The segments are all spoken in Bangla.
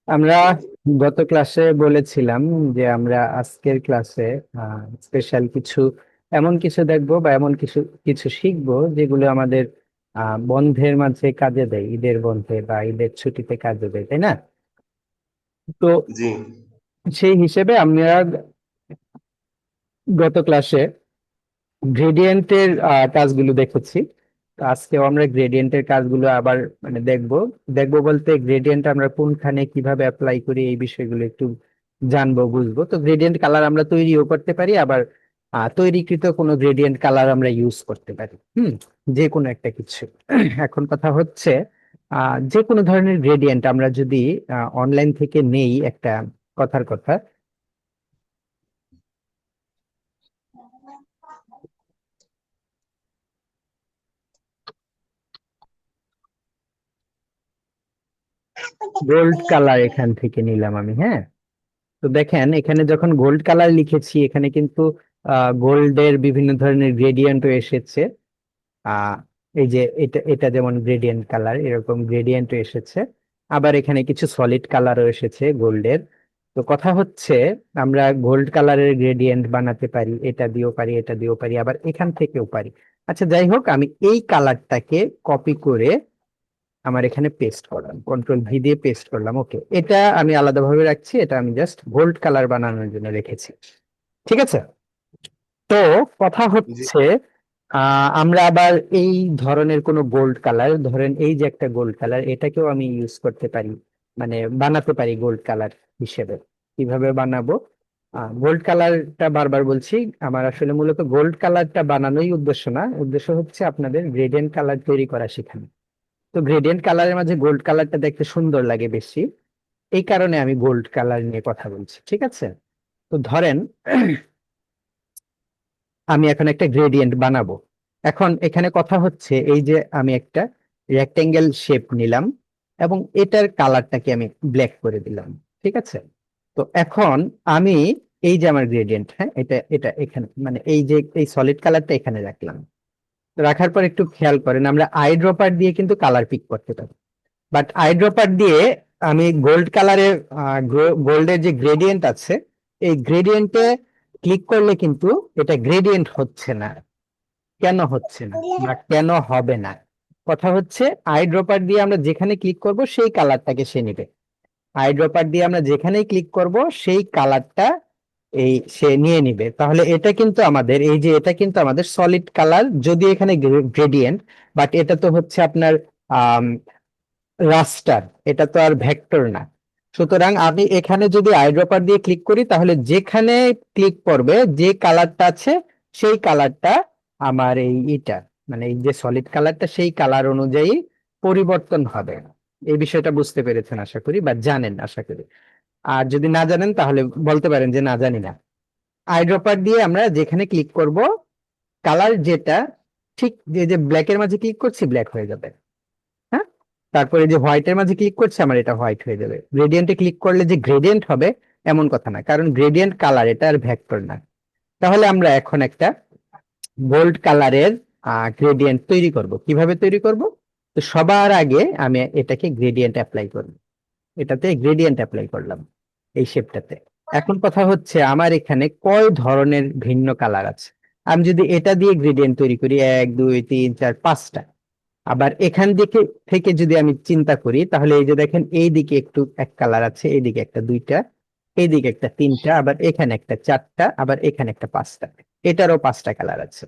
আমরা গত ক্লাসে বলেছিলাম যে আমরা আজকের ক্লাসে স্পেশাল কিছু এমন কিছু দেখবো বা এমন কিছু কিছু শিখবো যেগুলো আমাদের বন্ধের মাঝে কাজে দেয়, ঈদের বন্ধে বা ঈদের ছুটিতে কাজে দেয়, তাই না? তো জি। সেই হিসেবে আমরা গত ক্লাসে গ্রেডিয়েন্টের কাজগুলো দেখেছি। তো আজকেও আমরা গ্রেডিয়েন্টের কাজগুলো আবার মানে দেখবো। দেখবো বলতে গ্রেডিয়েন্ট আমরা কোনখানে কিভাবে অ্যাপ্লাই করি এই বিষয়গুলো একটু জানবো, বুঝবো। তো গ্রেডিয়েন্ট কালার আমরা তৈরিও করতে পারি, আবার তৈরিকৃত কোনো গ্রেডিয়েন্ট কালার আমরা ইউজ করতে পারি। যে কোনো একটা কিছু। এখন কথা হচ্ছে যে কোনো ধরনের গ্রেডিয়েন্ট আমরা যদি অনলাইন থেকে নেই, একটা কথার কথা, গোল্ড কালার এখান থেকে নিলাম আমি, হ্যাঁ। তো দেখেন এখানে যখন গোল্ড কালার লিখেছি, এখানে কিন্তু গোল্ডের বিভিন্ন ধরনের গ্রেডিয়েন্টও এসেছে। আহ এই যে এটা এটা যেমন গ্রেডিয়েন্ট কালার, এরকম গ্রেডিয়েন্টও এসেছে। আবার এখানে কিছু সলিড কালারও এসেছে গোল্ডের। তো কথা হচ্ছে আমরা গোল্ড কালারের গ্রেডিয়েন্ট বানাতে পারি, এটা দিয়েও পারি, এটা দিয়েও পারি, আবার এখান থেকেও পারি। আচ্ছা, যাই হোক, আমি এই কালারটাকে কপি করে আমার এখানে পেস্ট করলাম, কন্ট্রোল ভি দিয়ে পেস্ট করলাম। ওকে, এটা আমি আলাদাভাবে রাখছি, এটা আমি জাস্ট গোল্ড কালার বানানোর জন্য রেখেছি। ঠিক আছে। তো কথা জি। হচ্ছে আমরা আবার এই ধরনের কোন গোল্ড কালার, ধরেন এই যে একটা গোল্ড কালার, এটাকেও আমি ইউজ করতে পারি, মানে বানাতে পারি গোল্ড কালার হিসেবে। কিভাবে বানাবো? গোল্ড কালারটা বারবার বলছি, আমার আসলে মূলত গোল্ড কালারটা বানানোই উদ্দেশ্য না, উদ্দেশ্য হচ্ছে আপনাদের গ্রেডিয়েন্ট কালার তৈরি করা শেখানো। তো গ্রেডিয়েন্ট কালারের মাঝে গোল্ড কালারটা দেখতে সুন্দর লাগে বেশি, এই কারণে আমি গোল্ড কালার নিয়ে কথা বলছি। ঠিক আছে। তো ধরেন আমি এখন একটা গ্রেডিয়েন্ট বানাবো। এখন এখানে কথা হচ্ছে এই যে আমি একটা রেক্টেঙ্গেল শেপ নিলাম এবং এটার কালারটাকে আমি ব্ল্যাক করে দিলাম। ঠিক আছে। তো এখন আমি এই যে আমার গ্রেডিয়েন্ট, হ্যাঁ, এটা এটা এখানে মানে এই যে এই সলিড কালারটা এখানে রাখলাম। রাখার পর একটু খেয়াল করেন, আমরা আই ড্রপার দিয়ে কিন্তু কালার পিক করতে পারি, বাট আই ড্রপার দিয়ে আমি গোল্ড কালারের গোল্ডের যে গ্রেডিয়েন্ট আছে, এই গ্রেডিয়েন্টে ক্লিক করলে কিন্তু এটা গ্রেডিয়েন্ট হচ্ছে না। কেন হচ্ছে না বা কেন হবে না? কথা হচ্ছে আই ড্রপার দিয়ে আমরা যেখানে ক্লিক করব সেই কালারটাকে সে নিবে। আই ড্রপার দিয়ে আমরা যেখানেই ক্লিক করব সেই কালারটা এই সে নিয়ে নিবে। তাহলে এটা কিন্তু আমাদের এই যে এটা কিন্তু আমাদের সলিড কালার, যদি এখানে গ্রেডিয়েন্ট, বাট এটা তো হচ্ছে আপনার রাস্টার, এটা তো আর ভেক্টর না। সুতরাং আমি এখানে যদি আইড্রপার দিয়ে ক্লিক করি, তাহলে যেখানে ক্লিক করবে যে কালারটা আছে সেই কালারটা আমার এটা মানে এই যে সলিড কালারটা সেই কালার অনুযায়ী পরিবর্তন হবে। এই বিষয়টা বুঝতে পেরেছেন আশা করি, বা জানেন আশা করি। আর যদি না জানেন তাহলে বলতে পারেন যে না, জানি না। আইড্রপার দিয়ে আমরা যেখানে ক্লিক করব, কালার যেটা, ঠিক যে যে ব্ল্যাকের মাঝে ক্লিক করছি ব্ল্যাক হয়ে যাবে। হ্যাঁ। তারপরে যে হোয়াইটের মাঝে ক্লিক করছে আমার এটা হোয়াইট হয়ে যাবে। গ্রেডিয়েন্টে ক্লিক করলে যে গ্রেডিয়েন্ট হবে এমন কথা না, কারণ গ্রেডিয়েন্ট কালার, এটা আর ভেক্টর না। তাহলে আমরা এখন একটা গোল্ড কালারের গ্রেডিয়েন্ট তৈরি করব। কিভাবে তৈরি করব? তো সবার আগে আমি এটাকে গ্রেডিয়েন্ট অ্যাপ্লাই করব। এটাতে গ্রেডিয়েন্ট অ্যাপ্লাই করলাম এই শেপটাতে। এখন কথা হচ্ছে আমার এখানে কয় ধরনের ভিন্ন কালার আছে। আমি যদি এটা দিয়ে গ্রেডিয়েন্ট তৈরি করি, 1 2 3 4 5টা, আবার এখান দিকে থেকে যদি আমি চিন্তা করি, তাহলে এই যে দেখেন এইদিকে একটু এক কালার আছে, এইদিকে একটা দুইটা, এইদিকে একটা তিনটা, আবার এখানে একটা চারটা, আবার এখানে একটা পাঁচটা, এটারও 5টা কালার আছে।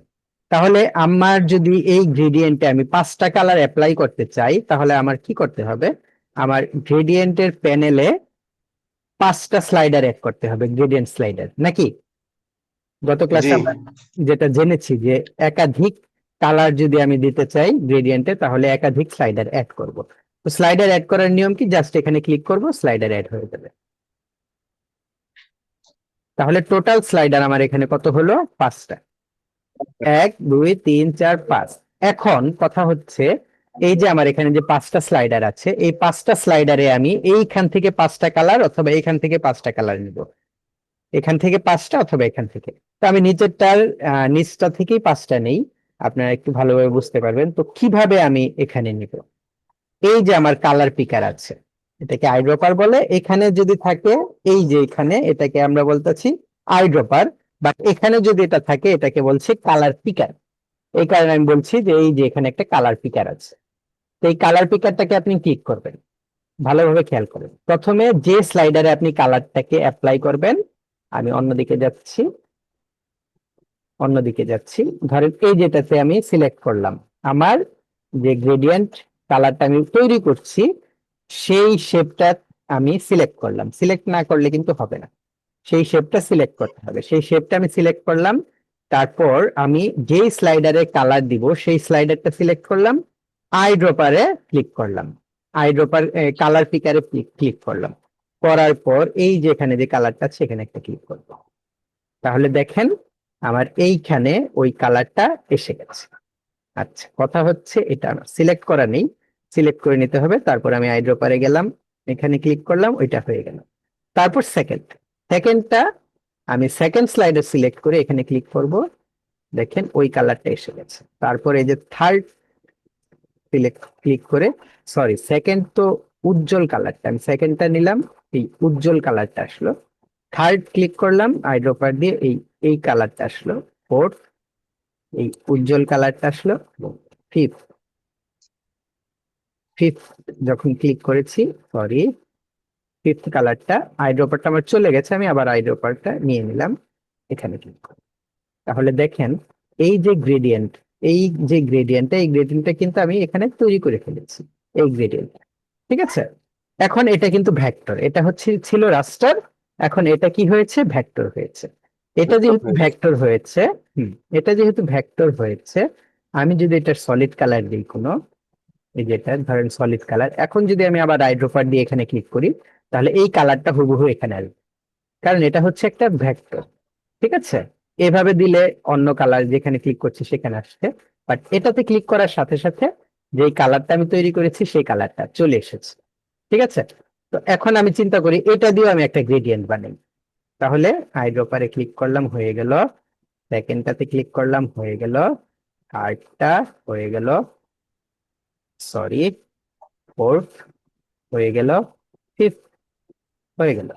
তাহলে আমার যদি এই গ্রেডিয়েন্টে আমি 5টা কালার অ্যাপ্লাই করতে চাই, তাহলে আমার কি করতে হবে? আমার গ্রেডিয়েন্টের প্যানেলে 5টা স্লাইডার অ্যাড করতে হবে, গ্রেডিয়েন্ট স্লাইডার, নাকি? গত জি। ক্লাসে আমরা যেটা জেনেছি যে একাধিক কালার যদি আমি দিতে চাই গ্রেডিয়েন্টে, তাহলে একাধিক স্লাইডার অ্যাড করব। তো স্লাইডার অ্যাড করার নিয়ম কি? জাস্ট এখানে ক্লিক করব, স্লাইডার অ্যাড হয়ে যাবে। তাহলে টোটাল স্লাইডার আমার এখানে কত হলো? 5টা। 1 2 3 4 5। এখন কথা হচ্ছে এই যে আমার এখানে যে 5টা স্লাইডার আছে, এই 5টা স্লাইডারে আমি এইখান থেকে 5টা কালার অথবা এইখান থেকে 5টা কালার নিব। এখান থেকে 5টা অথবা এখান থেকে। তো আমি নিচেরটার নিচটা থেকেই 5টা নেই, আপনারা একটু ভালোভাবে বুঝতে পারবেন। তো কিভাবে আমি এখানে নিব? এই যে আমার কালার পিকার আছে, এটাকে আইড্রপার বলে। এখানে যদি থাকে এই যে এখানে, এটাকে আমরা বলতেছি আইড্রপার, বাট এখানে যদি এটা থাকে এটাকে বলছে কালার পিকার। এই কারণে আমি বলছি যে এই যে এখানে একটা কালার পিকার আছে। তো এই কালার পিকারটাকে আপনি ক্লিক করবেন, ভালোভাবে খেয়াল করেন। প্রথমে যে স্লাইডারে আপনি কালারটাকে অ্যাপ্লাই করবেন, আমি অন্যদিকে যাচ্ছি, অন্যদিকে যাচ্ছি, ধরেন এই যেটাতে আমি সিলেক্ট করলাম, আমার যে গ্রেডিয়েন্ট কালারটা আমি তৈরি করছি সেই শেপটা আমি সিলেক্ট করলাম। সিলেক্ট না করলে কিন্তু হবে না, সেই শেপটা সিলেক্ট করতে হবে। সেই শেপটা আমি সিলেক্ট করলাম, তারপর আমি যেই স্লাইডারে কালার দিব সেই স্লাইডারটা সিলেক্ট করলাম, আই ড্রপারে ক্লিক করলাম, আই ড্রপার কালার পিকারে ক্লিক করলাম, করার পর এই যে এখানে যে কালারটা আছে এখানে একটা ক্লিক করবো। তাহলে দেখেন আমার এইখানে ওই কালারটা এসে গেছে। আচ্ছা, কথা হচ্ছে এটা আমার সিলেক্ট করা নেই, সিলেক্ট করে নিতে হবে। তারপর আমি আই ড্রপারে গেলাম, এখানে ক্লিক করলাম, ওইটা হয়ে গেল। তারপর সেকেন্ডটা আমি সেকেন্ড স্লাইডে সিলেক্ট করে এখানে ক্লিক করব, দেখেন ওই কালারটা এসে গেছে। তারপর এই যে থার্ড সিলেক্ট ক্লিক করে, সরি সেকেন্ড তো উজ্জ্বল কালারটা, আমি সেকেন্ডটা নিলাম, এই উজ্জ্বল কালারটা আসলো। থার্ড ক্লিক করলাম আইড্রপার দিয়ে, এই এই কালারটা আসলো। ফোর্থ এই উজ্জ্বল কালারটা আসলো। ফিফথ ফিফথ যখন ক্লিক করেছি, সরি ফিফথ কালারটা, আইড্রপারটা আমার চলে গেছে, আমি আবার আইড্রপারটা নিয়ে নিলাম, এখানে ক্লিক করি। তাহলে দেখেন এই যে গ্রেডিয়েন্ট, এই গ্রেডিয়েন্টটা কিন্তু আমি এখানে তৈরি করে ফেলেছি, এই গ্রেডিয়েন্ট। ঠিক আছে, এখন এটা কিন্তু ভেক্টর, এটা হচ্ছে ছিল রাস্টার, এখন এটা কি হয়েছে, ভেক্টর হয়েছে। এটা যেহেতু ভেক্টর হয়েছে, হুম, এটা যেহেতু ভেক্টর হয়েছে, আমি যদি এটা সলিড কালার দিই কোনো, এই যেটা ধরেন সলিড কালার, এখন যদি আমি আবার আইড্রোপার দিয়ে এখানে ক্লিক করি, তাহলে এই কালারটা হুবহু এখানে আসবে, কারণ এটা হচ্ছে একটা ভেক্টর। ঠিক আছে, এভাবে দিলে অন্য কালার যেখানে ক্লিক করছি সেখানে আসছে, বাট এটাতে ক্লিক করার সাথে সাথে যে কালারটা আমি তৈরি করেছি সেই কালারটা চলে এসেছে। ঠিক আছে, তো এখন আমি চিন্তা করি এটা দিয়েও আমি একটা গ্রেডিয়েন্ট বানাই। তাহলে আইড্রপারে ক্লিক করলাম, হয়ে গেল। সেকেন্ডটাতে ক্লিক করলাম, হয়ে গেল। থার্ডটা হয়ে গেল, সরি ফোর্থ হয়ে গেল, ফিফথ হয়ে গেল।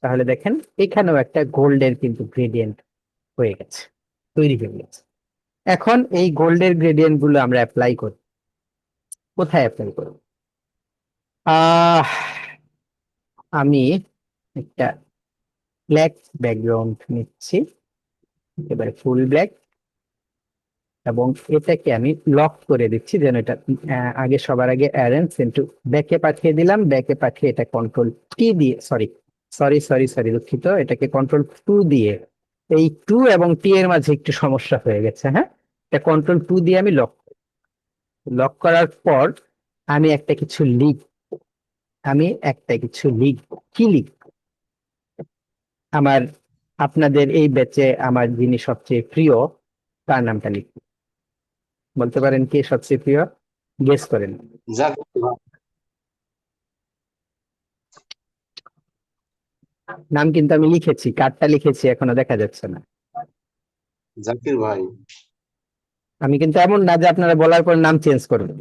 তাহলে দেখেন এখানেও একটা গোল্ডের কিন্তু গ্রেডিয়েন্ট হয়ে গেছে, তৈরি হয়ে গেছে। এখন এই গোল্ডের গ্রেডিয়েন্ট গুলো আমরা অ্যাপ্লাই করি, কোথায় অ্যাপ্লাই করব? আহ আমি একটা ব্ল্যাক ব্যাকগ্রাউন্ড নিচ্ছি, এবারে ফুল ব্ল্যাক, এবং এটাকে আমি লক করে দিচ্ছি যেন এটা আগে সবার আগে অ্যারেঞ্জ ইনটু ব্যাকে পাঠিয়ে দিলাম, ব্যাকে পাঠিয়ে এটা কন্ট্রোল টি দিয়ে, সরি সরি সরি সরি দুঃখিত, এটাকে কন্ট্রোল টু দিয়ে, এই টু এবং টি এর মাঝে একটু সমস্যা হয়ে গেছে, হ্যাঁ, এটা কন্ট্রোল টু দিয়ে আমি লক, লক করার পর আমি একটা কিছু লিখ, আমি একটা কিছু লিখবো, কি লিখবো? আমার, আপনাদের এই ব্যাচে আমার যিনি সবচেয়ে প্রিয় তার নামটা লিখবো। বলতে পারেন কে সবচেয়ে প্রিয়, গেস করেন। জাকির ভাই। নাম কিন্তু আমি লিখেছি, কার্ডটা লিখেছি, এখনো দেখা যাচ্ছে না। জাকির ভাই। আমি কিন্তু এমন না যে আপনারা বলার পর নাম চেঞ্জ করবেন।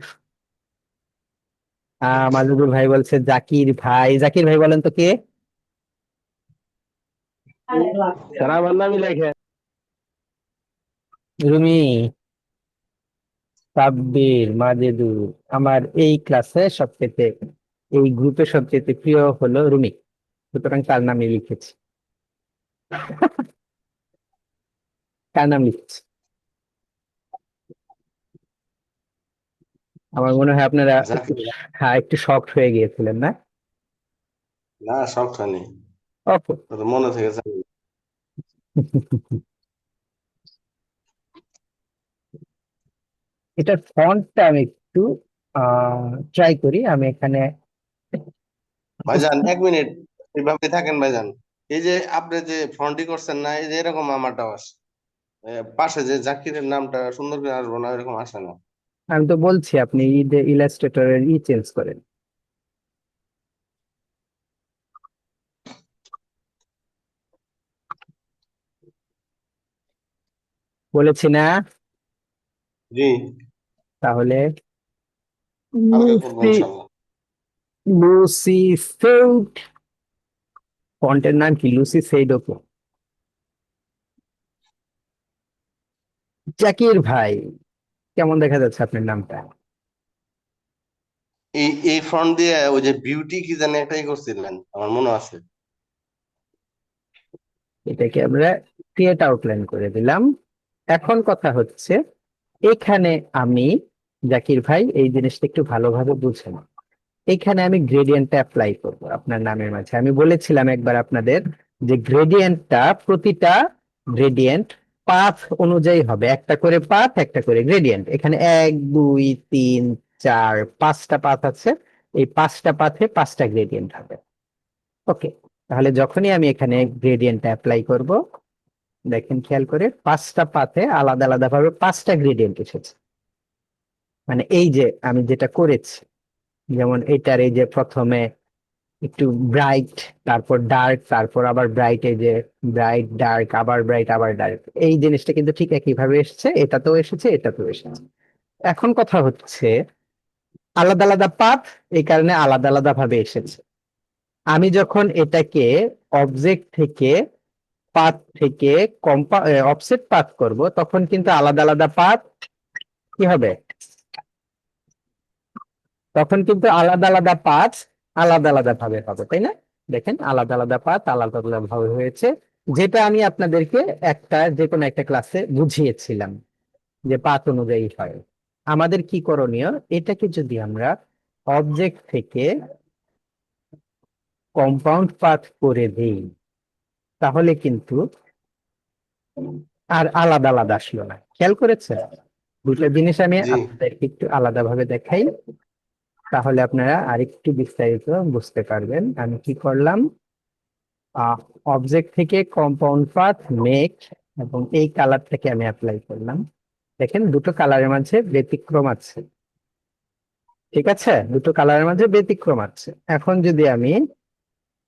মাজুদুর ভাই বলছে জাকির ভাই, জাকির ভাই বলেন তো কে? স্যার আমার নামই লেখে। রুমি, সাব্বির, মাজেদুর। আমার এই ক্লাসে সবচেয়ে, এই গ্রুপে সবচেয়ে প্রিয় হলো রুমি, সুতরাং তার নামই লিখেছি। কার নাম লিখেছি? আমার মনে হয় আপনারা একটু, জাকির ভাই। হ্যাঁ একটু শকড হয়ে গিয়েছিলেন না? না, সবটা নেই। ওকে। ওটা মনে থেকে যাবে। এটার ফন্টটা আমি একটু ট্রাই করি, আমি এখানে ভাইজান 1 মিনিট এইভাবে থাকেন ভাইজান। এই যে আপনি যে ফ্রন্টি করছেন না, এই যে এরকম আমারটাও আসে। পাশে যে জাকিরের নামটা সুন্দর করে আসবো না, এরকম আসে না। আমি তো বলছি আপনি ইলাস্ট্রেটরের চেঞ্জ করেন, বলেছি না? জি। তাহলে কালকে করবো মুফতি ইনশাল্লাহ। লুসি সেইড, ফন্টের নাম কি? Lucy said. ওকে, জাকির ভাই, কেমন দেখা যাচ্ছে আপনার নামটা? এই ফ্রন্ট দিয়ে ওই যে বিউটি কি জানি একটাই করছিলেন আমার মনে আছে। এটাকে আমরা ক্রিয়েট আউটলাইন করে দিলাম। এখন কথা হচ্ছে, এখানে আমি, জাকির ভাই এই জিনিসটা একটু ভালোভাবে বুঝেন। এখানে আমি গ্রেডিয়েন্টটা অ্যাপ্লাই করব আপনার নামের মাঝে। আমি বলেছিলাম একবার আপনাদের যে গ্রেডিয়েন্টটা, প্রতিটা গ্রেডিয়েন্ট পাথ অনুযায়ী হবে, একটা করে পাথ, একটা করে গ্রেডিয়েন্ট। এখানে 1 2 3 4 5টা পাথ আছে, এই 5টা পাথে 5টা গ্রেডিয়েন্ট হবে। ওকে, তাহলে যখনই আমি এখানে গ্রেডিয়েন্টটা অ্যাপ্লাই করব, দেখেন খেয়াল করে 5টা পাথে আলাদা আলাদা ভাবে 5টা গ্রেডিয়েন্ট এসেছে। মানে এই যে আমি যেটা করেছি, যেমন এটার এই যে প্রথমে একটু ব্রাইট, তারপর ডার্ক, তারপর আবার ব্রাইট, এই যে ব্রাইট ডার্ক, আবার ব্রাইট আবার ডার্ক, এই জিনিসটা কিন্তু ঠিক একই ভাবে এসেছে, এটাতেও এসেছে, এটাতেও এসেছে। এখন কথা হচ্ছে, আলাদা আলাদা পাথ, এই কারণে আলাদা আলাদা ভাবে এসেছে। আমি যখন এটাকে অবজেক্ট থেকে, পাথ থেকে অফসেট পাথ করব, তখন কিন্তু আলাদা আলাদা পাথ কি হবে? তখন কিন্তু আলাদা আলাদা পাথ আলাদা আলাদা ভাবে হবে, তাই না? দেখেন আলাদা আলাদা পাথ আলাদা আলাদা ভাবে হয়েছে, যেটা আমি আপনাদেরকে যে কোনো একটা ক্লাসে বুঝিয়েছিলাম যে পাথ অনুযায়ী হয়। আমাদের কি করণীয়, এটাকে যদি আমরা অবজেক্ট থেকে কম্পাউন্ড পাথ করে দিই, তাহলে কিন্তু আর আলাদা আলাদা আসলো না। খেয়াল করেছে? দুটো জিনিস আমি জি আপনাদেরকে একটু আলাদা ভাবে দেখাই, তাহলে আপনারা আরেকটু বিস্তারিত বুঝতে পারবেন। আমি কি করলাম, অবজেক্ট থেকে কম্পাউন্ড পাথ মেক, এবং এই কালারটাকে আমি অ্যাপ্লাই করলাম। দেখেন দুটো কালারের মাঝে ব্যতিক্রম আছে, ঠিক আছে? দুটো কালারের মাঝে ব্যতিক্রম আছে। এখন যদি আমি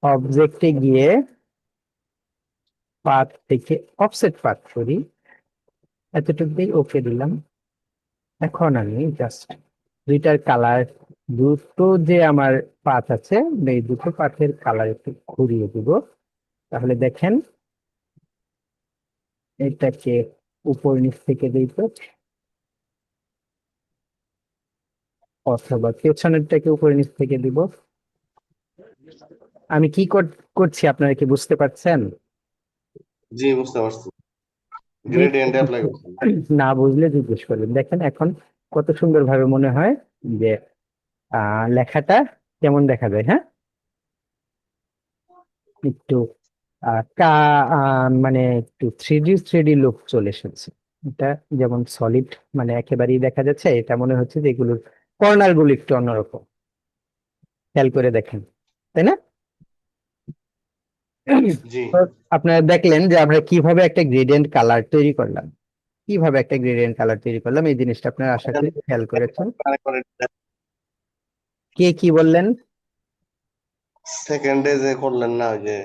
অবজেক্টে গিয়ে পাথ থেকে অফসেট পাথ করি, এতটুকু দিয়ে ওকে দিলাম। এখন আমি জাস্ট দুইটার কালার, দুটো যে আমার পাথ আছে, এই দুটো পাথের কালার একটু ঘুরিয়ে দিব। তাহলে দেখেন এটাকে উপর নিচ থেকে দিই তো, অথবা পেছনেরটাকে উপরে নিচ থেকে দিব। আমি কি করছি আপনারা কি বুঝতে পারছেন? জি বুঝতে পারছি, গ্রেডিয়েন্ট অ্যাপ্লাই করছেন। না বুঝলে জিজ্ঞেস করবেন। দেখেন এখন কত সুন্দর ভাবে মনে হয় যে লেখাটা কেমন দেখা যায়, হ্যাঁ? একটু মানে একটু থ্রি ডি লুক চলে এসেছে। এটা যেমন সলিড, মানে একেবারেই দেখা যাচ্ছে, এটা মনে হচ্ছে যে এগুলোর কর্নার গুলো একটু অন্যরকম। খেয়াল করে দেখেন, তাই না? জি তো আপনারা দেখলেন যে আমরা কিভাবে একটা গ্রেডিয়েন্ট কালার তৈরি করলাম, কিভাবে একটা গ্রেডিয়েন্ট কালার তৈরি করলাম, এই জিনিসটা আপনারা আশা করি খেয়াল করেছেন। কে কি বললেন? সেকেন্ডে যে করলেন না ওই যে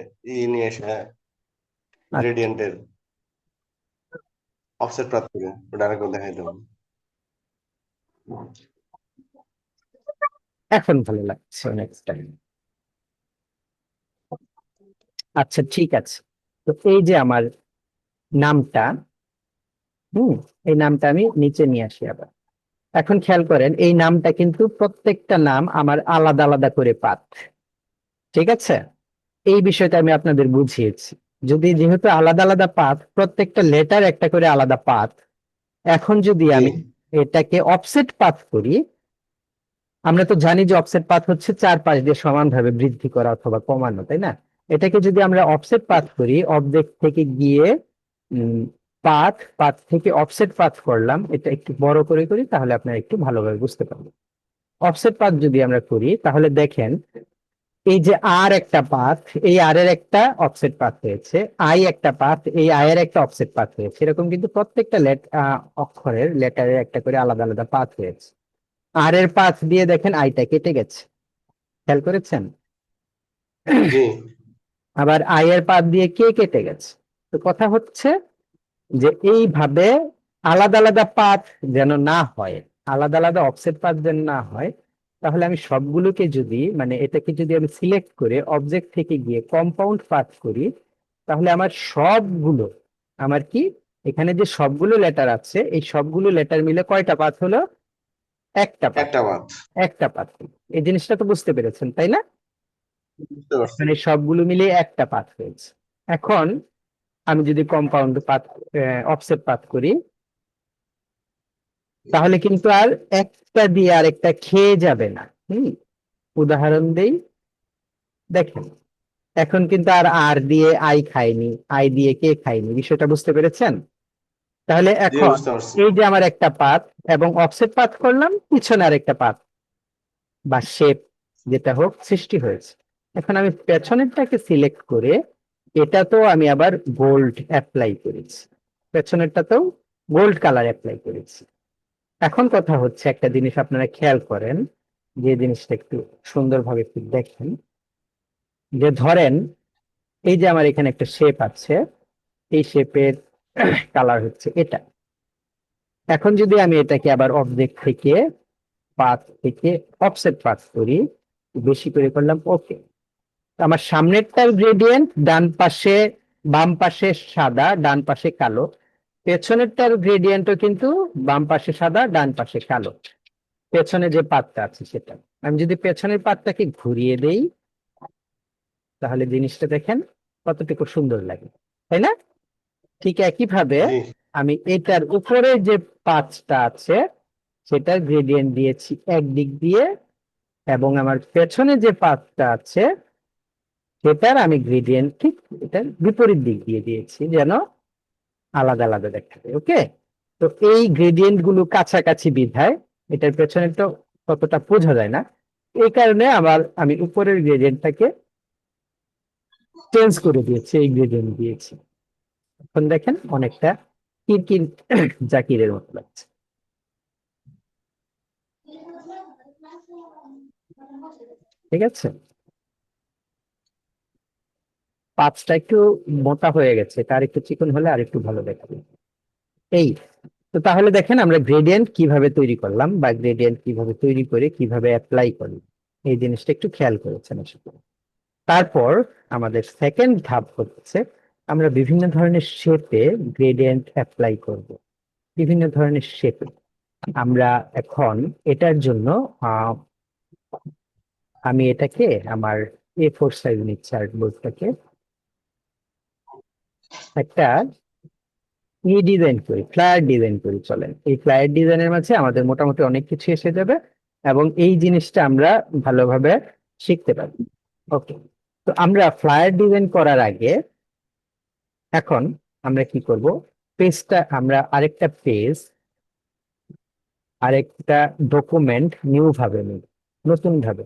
নিয়ে এসে আচ্ছা, গ্রেডিয়েন্টের অফসেট প্রাপ্ত থেকে ওটা আরেকবার দেখাই দেবো। এখন ভালো লাগছে নেক্সট টাইম। আচ্ছা ঠিক আছে, তো এই যে আমার নামটা, হুম, এই নামটা আমি নিচে নিয়ে আসি আবার। এখন খেয়াল করেন, এই নামটা কিন্তু প্রত্যেকটা নাম আমার আলাদা আলাদা করে পাঠ, ঠিক আছে? এই বিষয়টা আমি আপনাদের বুঝিয়েছি। যদি যেহেতু আলাদা আলাদা পাথ, প্রত্যেকটা লেটার একটা করে আলাদা পাথ, এখন যদি জি আমি এটাকে অফসেট পাথ করি, আমরা তো জানি যে অফসেট পাথ হচ্ছে চারপাশ দিয়ে সমানভাবে বৃদ্ধি করা অথবা কমানো, তাই না? এটাকে যদি আমরা অফসেট পাথ করি, অবজেক্ট থেকে গিয়ে পাথ, পাথ থেকে অফসেট পাথ করলাম, এটা একটু বড় করে করি, তাহলে আপনারা একটু ভালোভাবে বুঝতে পারবেন। অফসেট পাথ যদি আমরা করি, তাহলে দেখেন এই যে আর একটা পাথ, এই আর এর একটা অফসেট পাথ হয়েছে, আই একটা পাথ, এই আই এর একটা অফসেট পাথ হয়েছে। এরকম কিন্তু প্রত্যেকটা অক্ষরের লেটারের একটা করে আলাদা আলাদা পাথ হয়েছে। আর এর পাথ দিয়ে দেখেন আইটা কেটে গেছে, খেয়াল করেছেন? জি আবার আই এর পাথ দিয়ে কে কেটে গেছে। তো কথা হচ্ছে যে এইভাবে আলাদা আলাদা পাথ যেন না হয়, আলাদা আলাদা অফসেট পাথ যেন না হয়, তাহলে আমি সবগুলোকে যদি মানে এটাকে যদি আমি সিলেক্ট করে অবজেক্ট থেকে গিয়ে কম্পাউন্ড পাথ করি, তাহলে আমার সবগুলো আমার কি এখানে যে সবগুলো লেটার আছে এই সবগুলো লেটার মিলে কয়টা পাথ হলো? একটা পাথ। একটা বাদ। একটা পাথ। এই জিনিসটা তো বুঝতে পেরেছেন তাই না? বুঝতে পারছি। মানে সবগুলো মিলিয়ে একটা পাথ হয়েছে। এখন আমি যদি কম্পাউন্ড পাথ অফসেট পাথ করি, তাহলে কিন্তু আর একটা দিয়ে আরেকটা খেয়ে যাবে না। উদাহরণ দেই, দেখেন এখন কিন্তু আর আর দিয়ে আই খায়নি, আই দিয়ে কে খায়নি, বিষয়টা বুঝতে পেরেছেন? তাহলে জি, এখন বুঝতে পারছি। এই যে আমার একটা পাথ এবং অফসেট পাথ করলাম, পিছনে আরেকটা পাথ বা শেপ যেটা হোক সৃষ্টি হয়েছে। এখন আমি পেছনেরটাকে সিলেক্ট করে এটাতেও আমি আবার গোল্ড অ্যাপ্লাই করেছি, পেছনেরটাতেও গোল্ড কালার অ্যাপ্লাই করেছি। এখন কথা হচ্ছে একটা জিনিস আপনারা খেয়াল করেন, যে জিনিসটা একটু সুন্দরভাবে একটু দেখেন, যে ধরেন এই যে আমার এখানে একটা শেপ আছে, এই শেপের কালার হচ্ছে এটা। এখন যদি আমি এটাকে আবার অবজেক্ট থেকে পাথ থেকে অফসেট পাথ করি, বেশি করে করলাম, ওকে। আমার সামনেরটার গ্রেডিয়েন্ট ডান পাশে, বাম পাশে সাদা, ডান পাশে কালো। পেছনেরটার গ্রেডিয়েন্টও কিন্তু বাম পাশে সাদা, ডান পাশে কালো। পেছনে যে পাতটা আছে সেটা, আমি যদি পেছনের পাতটাকে ঘুরিয়ে দেই, তাহলে জিনিসটা দেখেন কতটুকু সুন্দর লাগে, তাই না? ঠিক একইভাবে জি, আমি এটার উপরে যে পাঁচটা আছে সেটার গ্রেডিয়েন্ট দিয়েছি একদিক দিয়ে, এবং আমার পেছনে যে পাঁচটা আছে সেটার আমি গ্রেডিয়েন্ট ঠিক এটার বিপরীত দিক দিয়ে দিয়েছি, যেন আলাদা আলাদা দেখাবে। ওকে, তো এই গ্রেডিয়েন্ট গুলো কাছাকাছি বিধায় এটার পেছনে তো ততটা বোঝা যায় না, এই কারণে আমি উপরের গ্রেডিয়েন্টটাকে চেঞ্জ করে দিয়েছি, এই গ্রেডিয়েন্ট দিয়েছি। এখন দেখেন অনেকটা কিরকির জাকিরের মতো লাগছে। ঠিক আছে, পাঁচটা একটু মোটা হয়ে গেছে, তার একটু চিকন হলে আর একটু ভালো দেখাবে। এই তো তাহলে দেখেন আমরা গ্রেডিয়েন্ট কিভাবে তৈরি করলাম, বা গ্রেডিয়েন্ট কিভাবে তৈরি করে কিভাবে অ্যাপ্লাই করি, এই জিনিসটা একটু খেয়াল করেছেন আশা করি। তারপর আমাদের সেকেন্ড ধাপ হচ্ছে আমরা বিভিন্ন ধরনের শেপে গ্রেডিয়েন্ট অ্যাপ্লাই করব। বিভিন্ন ধরনের শেপে আমরা এখন এটার জন্য আহ, আমি এটাকে আমার A4 সাইজ নিচ্ছি আর্টবোর্ডটাকে, একটা ডিজাইন করি, ফ্লায়ার ডিজাইন করি। চলেন এই ফ্লায়ার ডিজাইনের মাঝে আমাদের মোটামুটি অনেক কিছু এসে যাবে এবং এই জিনিসটা আমরা ভালোভাবে শিখতে পারবো। ওকে, তো আমরা ফ্লায়ার ডিজাইন করার আগে এখন আমরা কি করব, পেজটা আমরা আরেকটা পেজ, আরেকটা ডকুমেন্ট নিউ ভাবে নিব, নতুন ভাবে।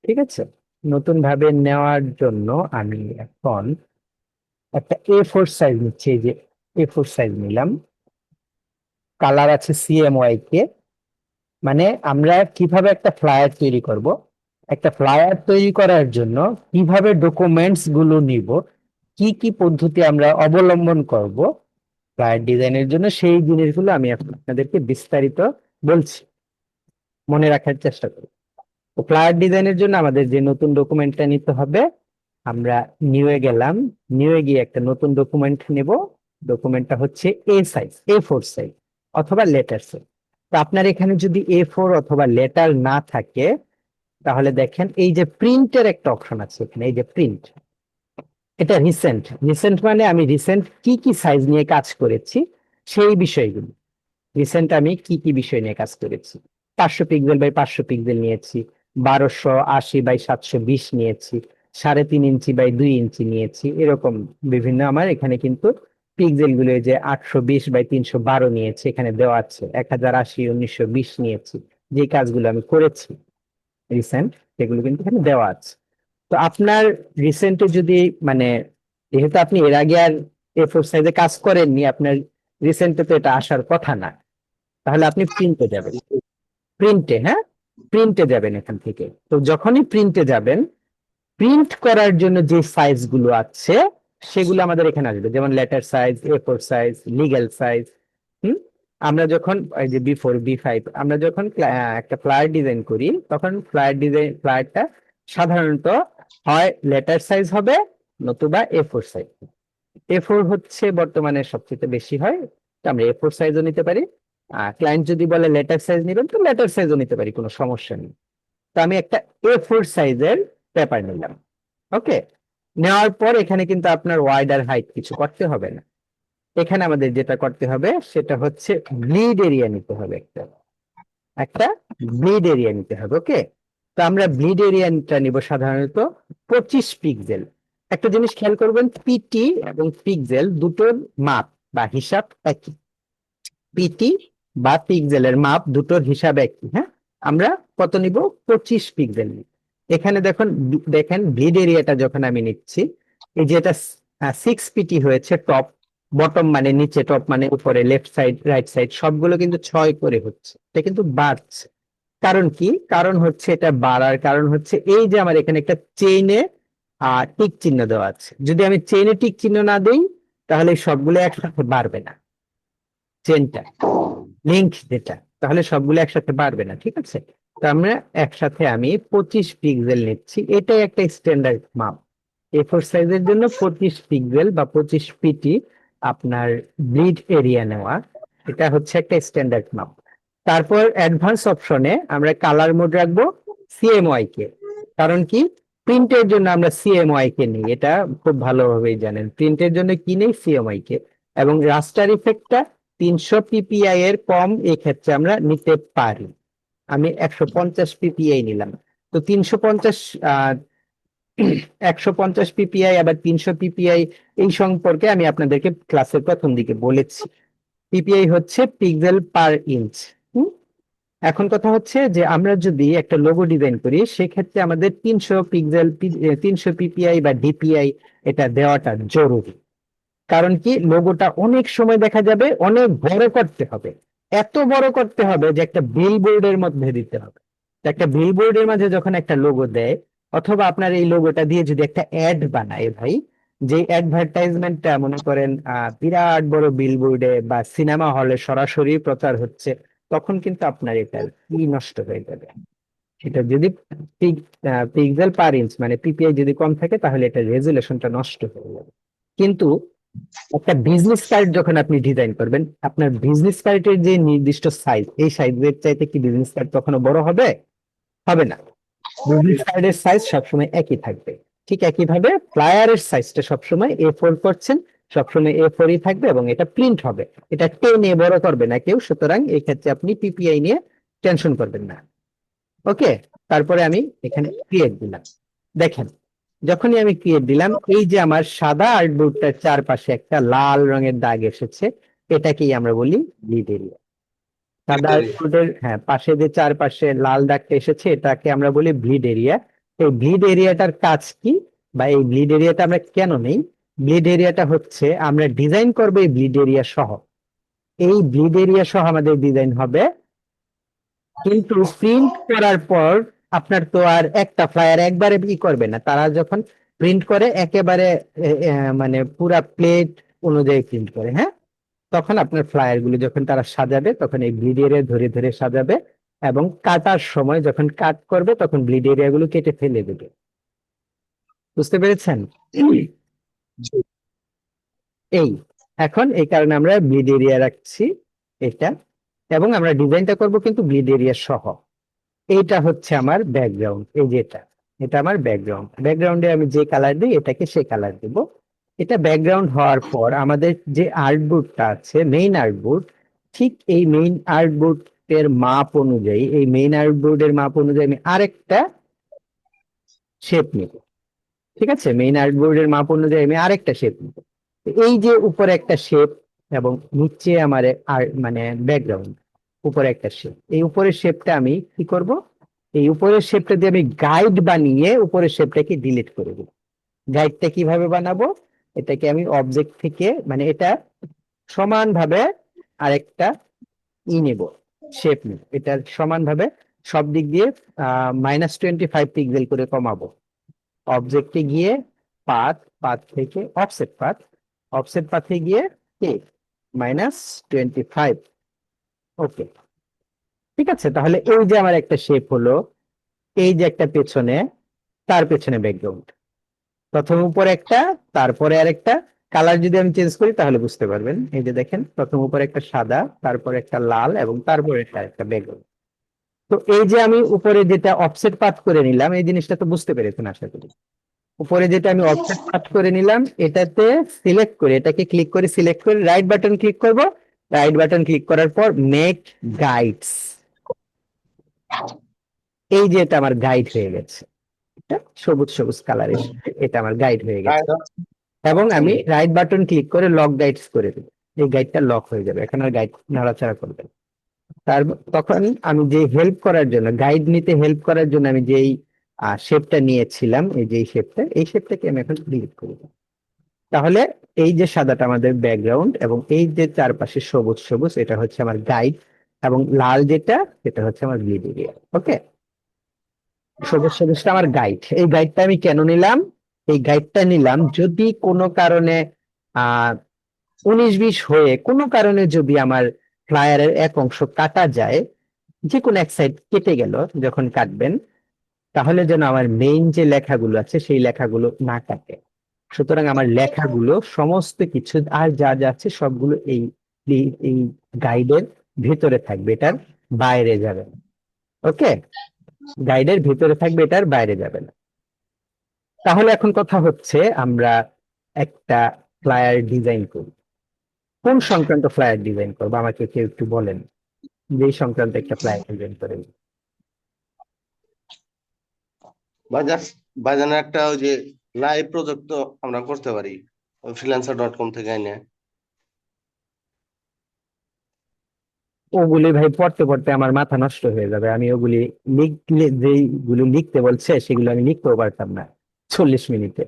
ঠিক আছে, নতুন ভাবে নেওয়ার জন্য আমি এখন একটা A4 সাইজ নিচ্ছি, এই যে A4 সাইজ নিলাম, কালার আছে CMYK। মানে আমরা কিভাবে একটা ফ্লায়ার তৈরি করব, একটা ফ্লায়ার তৈরি করার জন্য কিভাবে ডকুমেন্টস গুলো নিব, কি কি পদ্ধতি আমরা অবলম্বন করব ফ্লায়ার ডিজাইনের জন্য, সেই জিনিসগুলো আমি আপনাদেরকে বিস্তারিত বলছি, মনে রাখার চেষ্টা করব। তো ফ্লায়ার ডিজাইনের জন্য আমাদের যে নতুন ডকুমেন্টটা নিতে হবে, আমরা নিউয়ে গেলাম, নিউয়ে গিয়ে একটা নতুন ডকুমেন্ট নেব। ডকুমেন্টটা হচ্ছে A4 সাইজ অথবা লেটার সাইজ। তো আপনার এখানে যদি A4 অথবা লেটার না থাকে, তাহলে দেখেন এই যে প্রিন্টের একটা অপশন আছে এখানে, এই যে প্রিন্ট, এটা রিসেন্ট। রিসেন্ট মানে আমি রিসেন্ট কি কি সাইজ নিয়ে কাজ করেছি সেই বিষয়গুলো। রিসেন্ট আমি কি কি বিষয় নিয়ে কাজ করেছি, 500 পিক্সেল বাই 500 পিক্সেল নিয়েছি, 1280 বাই 720 নিয়েছি, 3.5 ইঞ্চি বাই 2 ইঞ্চি নিয়েছি, এরকম বিভিন্ন আমার এখানে কিন্তু পিক্সেল গুলো, এই যে 820 বাই 312 নিয়েছি, এখানে দেওয়া আছে 1080 1920 নিয়েছি। যে কাজগুলো আমি করেছি রিসেন্ট সেগুলো কিন্তু এখানে দেওয়া আছে। তো আপনার রিসেন্টে যদি মানে, যেহেতু আপনি এর আগে আর A4 সাইজে কাজ করেননি, আপনার রিসেন্টে তো এটা আসার কথা না, তাহলে আপনি প্রিন্টে যাবেন। প্রিন্টে, হ্যাঁ, প্রিন্টে যাবেন এখান থেকে। তো যখনই প্রিন্টে যাবেন, প্রিন্ট করার জন্য যে সাইজ গুলো আছে সেগুলো আমাদের এখানে আসবে, যেমন letter size, A4 size, legal size. আমরা যখন এই যে B4 B5 আমরা যখন একটা ফ্লায়ার ডিজাইন করি, তখন ফ্লায়ারটা সাধারণত হয় লেটার সাইজ হবে, নতুবা A4 সাইজ। A4 হচ্ছে বর্তমানে সবচেয়ে বেশি হয়, তো আমরা A4 সাইজও নিতে পারি। ক্লায়েন্ট যদি বলে লেটার সাইজ নেবেন, তো লেটার সাইজও নিতে পারি, কোনো সমস্যা নেই। তো আমি একটা A4 সাইজের পেপার নিলাম। ওকে, নেওয়ার পর এখানে কিন্তু আপনার ওয়াইড আর হাইট কিছু করতে হবে না। এখানে আমাদের যেটা করতে হবে সেটা হচ্ছে ব্লিড এরিয়া নিতে হবে, একটা একটা ব্লিড এরিয়া নিতে হবে। ওকে, তো আমরা ব্লিড এরিয়াটা নিব সাধারণত 25 পিক্সেল। একটা জিনিস খেয়াল করবেন, পিটি এবং পিক্সেল দুটোর মাপ বা হিসাব একই। পিটি বা পিক্সেলের মাপ দুটোর হিসাব একই। হ্যাঁ, আমরা কত নিব? 25 পিক্সেল নিব। এখানে দেখেন ব্লিড এরিয়াটা যখন আমি নিচ্ছি, এই যে এটা 6 পিটি হয়েছে, টপ বটম মানে নিচে, টপ মানে উপরে, লেফট সাইড রাইট সাইড সবগুলো কিন্তু 6 করে হচ্ছে, এটা কিন্তু বাড়ছে। কারণ কি? কারণ হচ্ছে, এটা বাড়ার কারণ হচ্ছে এই যে আমার এখানে একটা চেইনে টিক চিহ্ন দেওয়া আছে। যদি আমি চেইনে টিক চিহ্ন না দেই, তাহলে এই সবগুলো একসাথে বাড়বে না। চেনটা লিঙ্ক যেটা, তাহলে সবগুলো একসাথে বাড়বে না। ঠিক আছে, তো আমরা একসাথে আমি 25 পিক্সেল নিচ্ছি, এটাই একটা স্ট্যান্ডার্ড মাপ। A4 সাইজের জন্য 25 পিক্সেল বা 25 পিটি আপনার ব্লিড এরিয়া নেওয়া, এটা হচ্ছে একটা স্ট্যান্ডার্ড মাপ। তারপর অ্যাডভান্স অপশনে আমরা কালার মোড রাখবো CMYK কে। কারণ কি? প্রিন্টের জন্য আমরা CMYK কে নিই, এটা খুব ভালোভাবেই জানেন। প্রিন্টের জন্য কি নেই? CMYK কে। এবং রাস্টার ইফেক্টটা 300 পিপিআই এর কম এক্ষেত্রে আমরা নিতে পারি। আমি 150 পিপিআই নিলাম। তো 350 150 পিপিআই আবার 300 পিপিআই, এই সম্পর্কে আমি আপনাদেরকে ক্লাসের প্রথম দিকে বলেছি। পিপিআই হচ্ছে পিক্সেল পার ইঞ্চ। এখন কথা হচ্ছে যে আমরা যদি একটা লোগো ডিজাইন করি, সেক্ষেত্রে আমাদের 300 পিক্সেল 300 পিপিআই বা ডিপিআই এটা দেওয়াটা জরুরি। কারণ কি? লোগোটা অনেক সময় দেখা যাবে অনেক বড় করতে হবে, এত বড় করতে হবে যে একটা বিলবোর্ডের মধ্যে দিতে হবে। তো একটা বিলবোর্ডের মাঝে যখন একটা লোগো দেয়, অথবা আপনার এই লোগোটা দিয়ে যদি একটা অ্যাড বানায় ভাই, যে অ্যাডভার্টাইজমেন্টটা মনে করেন বিরাট বড় বিলবোর্ডে বা সিনেমা হলে সরাসরি প্রচার হচ্ছে, তখন কিন্তু আপনার এটা কি নষ্ট হয়ে যাবে। এটা যদি পিক্সেল পার ইঞ্চ মানে পিপিআই যদি কম থাকে, তাহলে এটা রেজুলেশনটা নষ্ট হয়ে যাবে। কিন্তু একটা বিজনেস কার্ড যখন আপনি ডিজাইন করবেন, আপনার বিজনেস কার্ডের যে নির্দিষ্ট সাইজ, এই সাইজের চাইতে কি বিজনেস কার্ড কখনো বড় হবে? হবে না। বিজনেস কার্ডের সাইজ সবসময় একই থাকবে। ঠিক একইভাবে ফ্লায়ারের সাইজটা সবসময় A4 সবসময় A4ই থাকবে, এবং এটা প্রিন্ট হবে, এটা টেনে বড় করবে না কেউ। সুতরাং এই ক্ষেত্রে আপনি পিপিআই নিয়ে টেনশন করবেন না। ওকে, তারপরে আমি এখানে ক্রিয়েট দিলাম। দেখেন, যখনই আমি ক্রিয়েট দিলাম, এই যে আমার সাদা আর্টবোর্ডটার চারপাশে একটা লাল রঙের দাগ এসেছে, এটাকেই আমরা বলি ব্লিড এরিয়া। সাদা আর্টবোর্ডের পাশে যে চারপাশে লাল দাগটা এসেছে, এটাকে আমরা বলি ব্লিড এরিয়া। এই ব্লিড এরিয়াটার কাজ কি, বা এই ব্লিড এরিয়াটা আমরা কেন নেই? ব্লিড এরিয়াটা হচ্ছে আমরা ডিজাইন করবো এই ব্লিড এরিয়া সহ। এই ব্লিড এরিয়া সহ আমাদের ডিজাইন হবে, কিন্তু প্রিন্ট করার পর আপনার তো আর একটা ফ্লায়ার একবারে করবে না, তারা যখন প্রিন্ট করে একেবারে মানে পুরা প্লেট অনুযায়ী প্রিন্ট করে। হ্যাঁ, তখন আপনার ফ্লায়ার গুলো যখন তারা সাজাবে, তখন এই ব্লিড এরিয়া ধরে ধরে সাজাবে, এবং কাটার সময় যখন কাট করবে, তখন ব্লিড এরিয়া গুলো কেটে ফেলে দেবে। বুঝতে পেরেছেন? এই এখন এই কারণে আমরা ব্লিড এরিয়া রাখছি এটা, এবং আমরা ডিজাইনটা করব কিন্তু ব্লিড এরিয়া সহ। এইটা হচ্ছে আমার ব্যাকগ্রাউন্ড, এই যে এটা, এটা আমার ব্যাকগ্রাউন্ড। ব্যাকগ্রাউন্ডে আমি যে কালার দিই, এটাকে সে কালার দেব। এটা ব্যাকগ্রাউন্ড হওয়ার পর আমাদের যে আর্টবোর্ডটা আছে, মেইন আর্টবোর্ড, ঠিক এই মেইন আর্টবোর্ড এর মাপ অনুযায়ী, এই মেইন আর্টবোর্ডের মাপ অনুযায়ী আমি আরেকটা শেপ নিব। ঠিক আছে, মেইন আর্টবোর্ডের মাপ অনুযায়ী আমি আরেকটা শেপ নিব। এই যে উপরে একটা শেপ, এবং নিচে আমার আর মানে ব্যাকগ্রাউন্ড, উপরে একটা শেপ। এই উপরের শেপটা আমি কি করব? এই উপরের শেপটা দিয়ে আমি গাইড বানিয়ে উপরের শেপটাকে ডিলিট করে দেব। গাইডটা কিভাবে বানাবো? এটাকে আমি অবজেক্ট থেকে, মানে এটা সমানভাবে আরেকটা নেব, শেপ নেব, এটা সমানভাবে সব দিক দিয়ে -25 পিক্সেল করে কমাবো। অবজেক্টে গিয়ে পাথ, পাথ থেকে অফসেট পাথ, অফসেট পাথে গিয়ে -25। ওকে, ঠিক আছে। তাহলে এই যে আমার একটা শেপ হলো, এই যে একটা পেছনে, তার পেছনে ব্যাকগ্রাউন্ড, প্রথম উপরে একটা, তারপরে আরেকটা। কালার যদি আমি চেঞ্জ করি তাহলে বুঝতে পারবেন। এই যে দেখেন, প্রথম উপরে একটা সাদা, তারপরে একটা লাল, এবং তারপরে একটা ব্যাকগ্রাউন্ড। তো এই যে আমি উপরে যেটা অফসেট পাথ করে নিলাম, এই জিনিসটা তো বুঝতে পেরেছেন আশা করি। উপরে যেটা আমি অফসেট পাথ করে নিলাম, এটাতে সিলেক্ট করে, এটাকে ক্লিক করে সিলেক্ট করে রাইট বাটন ক্লিক করব। রাইট বাটন ক্লিক করার পর মেক গাইডস, এই যে এটা আমার গাইড হয়ে গেছে। এটা সবুজ সবুজ কালারের, এটা আমার গাইড হয়ে গেছে। এবং আমি রাইট বাটন ক্লিক করে লক গাইডস করে দেবো, এই গাইডটা লক হয়ে যাবে, এখন আর গাইড নাড়াচাড়া করবে না। তার তখন আমি যে হেল্প করার জন্য, গাইড নিতে হেল্প করার জন্য আমি যেই শেপটা নিয়েছিলাম, এই যে শেপটা, এই শেপটাকে আমি এখন ডিলিট করে দেবো। তাহলে এই যে সাদাটা আমাদের ব্যাকগ্রাউন্ড, এবং এই যে চারপাশে সবুজ সবুজ, এটা হচ্ছে আমার গাইড, এবং লাল যেটা, সেটা হচ্ছে আমার গ্রিড এরিয়া। ওকে, সবুজ সবুজটা আমার গাইড। এই গাইডটা আমি কেন নিলাম? এই গাইডটা নিলাম যদি কোনো কারণে 19-20 হয়ে কোনো কারণে যদি আমার ফ্লায়ারের এক অংশ কাটা যায়, যে কোনো এক সাইড কেটে গেল যখন কাটবেন, তাহলে যেন আমার মেইন যে লেখাগুলো আছে সেই লেখাগুলো না কাটে। সুতরাং আমার লেখাগুলো সমস্ত কিছু আর যা যা আছে সবগুলো এই গাইডের ভিতরে থাকবে, এটার বাইরে যাবে না। ওকে, গাইডের ভিতরে থাকবে, এটার বাইরে যাবে না। তাহলে এখন কথা হচ্ছে, আমরা একটা ফ্লায়ার ডিজাইন করি। কোন সংক্রান্ত ফ্লায়ার ডিজাইন করবো আমাকে কেউ একটু বলেন, যেই সংক্রান্ত একটা ফ্লায়ার ডিজাইন করে। বাজার বাজানের একটা ওই যে লাইভ প্রজেক্ট তো আমরা করতে পারি freelancer.com থেকে এনে। ওগুলি ভাই পড়তে পড়তে আমার মাথা নষ্ট হয়ে যাবে, আমি ওগুলি লিখলে, যেইগুলো লিখতে বলছে সেগুলো আমি লিখতেও পারতাম না 40 মিনিটে।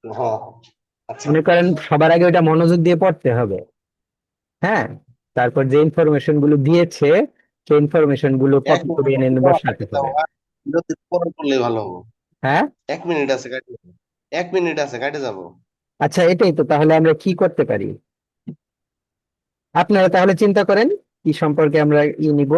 হ্যাঁ, আচ্ছা। মনে করেন সবার আগে ওটা মনোযোগ দিয়ে পড়তে হবে। হ্যাঁ, তারপর যে ইনফরমেশন গুলো দিয়েছে, সেই ইনফরমেশন গুলো এক কপি করে এনে নেবো মিনিট সাথে করে। বিরতির পরে করলে ভালো হবে। হ্যাঁ, 1 মিনিট আছে কাটে যাবো। 1 মিনিট আছে কাটে যাবো। আচ্ছা, এটাই তো। তাহলে আমরা কি করতে পারি? আপনারা তাহলে চিন্তা করেন কি সম্পর্কে আমরা নিব।